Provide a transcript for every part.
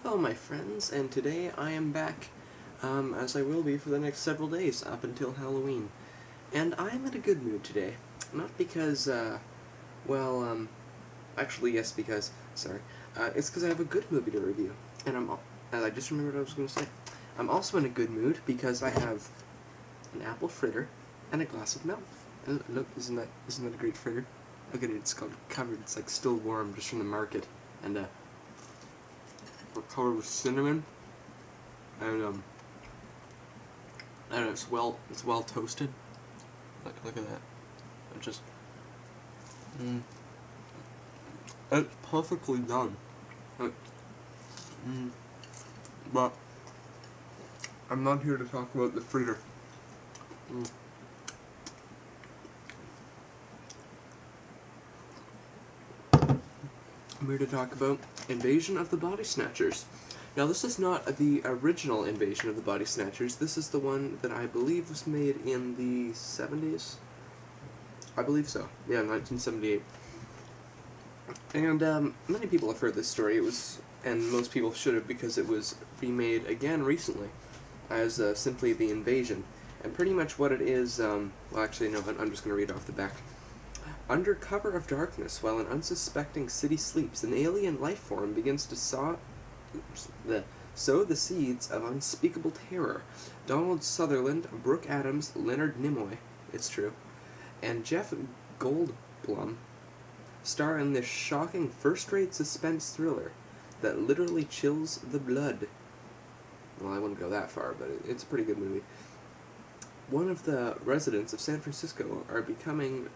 Hello, my friends, and today I am back, as I will be for the next several days, up until Halloween. And I am in a good mood today. Not because, actually, yes, because, sorry. It's because I have a good movie to review. And I just remembered what I was going to say. I'm also in a good mood because I have an apple fritter and a glass of milk. And look, isn't that a great fritter? Look at it, it's covered, it's like still warm just from the market. And, we're covered with cinnamon, and it's well toasted. Look at that. It just, it's perfectly done. But I'm not here to talk about the fritter. I'm here to talk about Invasion of the Body Snatchers. Now, this is not the original Invasion of the Body Snatchers. This is the one that I believe was made in the 70s. I believe so. Yeah, 1978. And many people have heard this story. And most people should have, because it was remade again recently as simply The Invasion. And pretty much what it is, well, actually, no, I'm just going to read off the back. Under cover of darkness, while an unsuspecting city sleeps, an alien life form begins to sow the seeds of unspeakable terror. Donald Sutherland, Brooke Adams, Leonard Nimoy, it's true, and Jeff Goldblum star in this shocking first-rate suspense thriller that literally chills the blood. Well, I wouldn't go that far, but it's a pretty good movie. One of the residents of San Francisco are becoming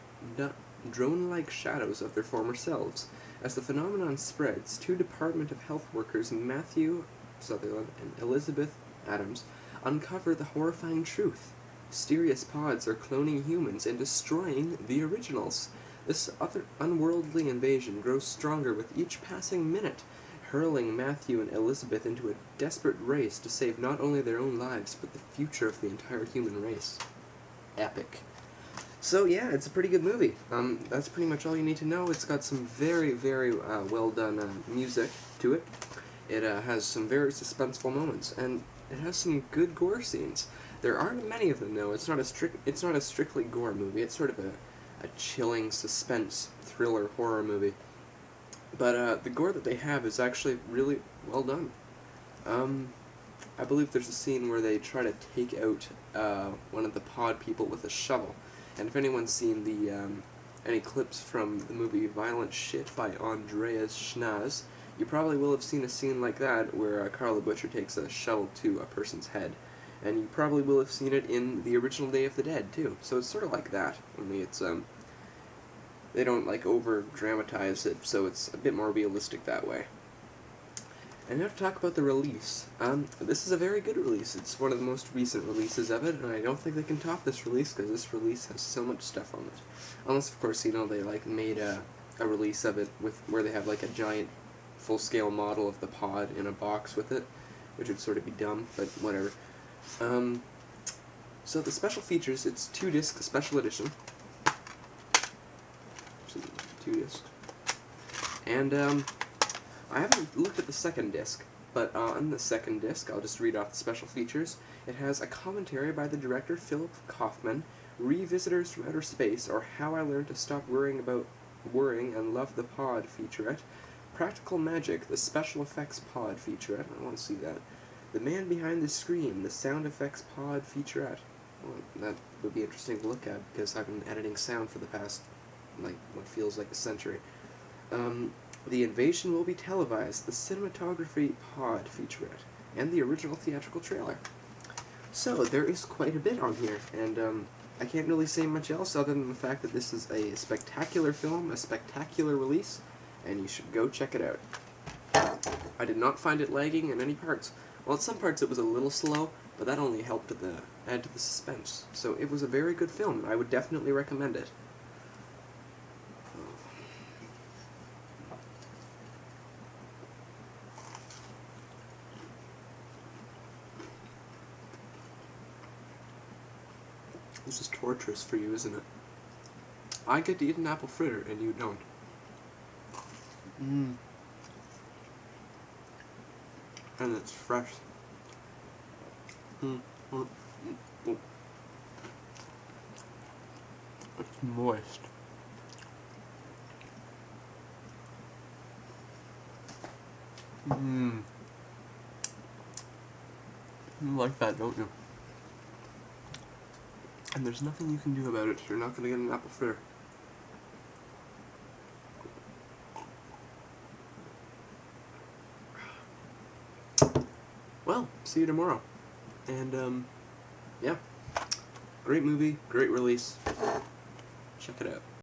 drone-like shadows of their former selves. As the phenomenon spreads, two Department of Health workers, Matthew Sutherland and Elizabeth Adams, uncover the horrifying truth. Mysterious pods are cloning humans and destroying the originals. This other unworldly invasion grows stronger with each passing minute, hurling Matthew and Elizabeth into a desperate race to save not only their own lives, but the future of the entire human race. Epic. So yeah, it's a pretty good movie. That's pretty much all you need to know. It's got some very, very well done music to it. It has some very suspenseful moments, and it has some good gore scenes. There aren't many of them, though. It's not a strictly gore movie. It's sort of a chilling suspense thriller horror movie. But the gore that they have is actually really well done. I believe there's a scene where they try to take out one of the pod people with a shovel. And if anyone's seen any clips from the movie Violent Shit by Andreas Schnaz, you probably will have seen a scene like that where Carla Butcher takes a shovel to a person's head. And you probably will have seen it in the original Day of the Dead, too. So it's sort of like that, only it's, they don't, like, over-dramatize it, so it's a bit more realistic that way. And now to talk about the release. This is a very good release. It's one of the most recent releases of it, and I don't think they can top this release, because this release has so much stuff on it. Unless, of course, they, like, made a release of it where they have, like, a giant full-scale model of the pod in a box with it, which would sort of be dumb, but whatever. So the special features, it's 2-disc special edition. 2-disc. And, I haven't looked at the second disc, but on the second disc, I'll just read off the special features. It has a commentary by the director Philip Kaufman, Revisitors from Outer Space, or How I Learned to Stop Worrying and Love the Pod featurette, Practical Magic, the Special Effects Pod featurette, I want to see that, The Man Behind the Screen, the Sound Effects Pod featurette. Well, that would be interesting to look at, because I've been editing sound for the past, like, what feels like a century. The Invasion Will Be Televised, the Cinematography Pod featurette, and the original theatrical trailer. So, there is quite a bit on here, and I can't really say much else other than the fact that this is a spectacular film, a spectacular release, and you should go check it out. I did not find it lagging in any parts. Well, at some parts it was a little slow, but that only helped add to the suspense. So it was a very good film. I would definitely recommend it. This is torturous for you, isn't it? I get to eat an apple fritter, and you don't. and it's fresh. It's moist. You like that, don't you? And there's nothing you can do about it. You're not going to get an apple fritter. Well, see you tomorrow. And, yeah. Great movie, great release. Check it out.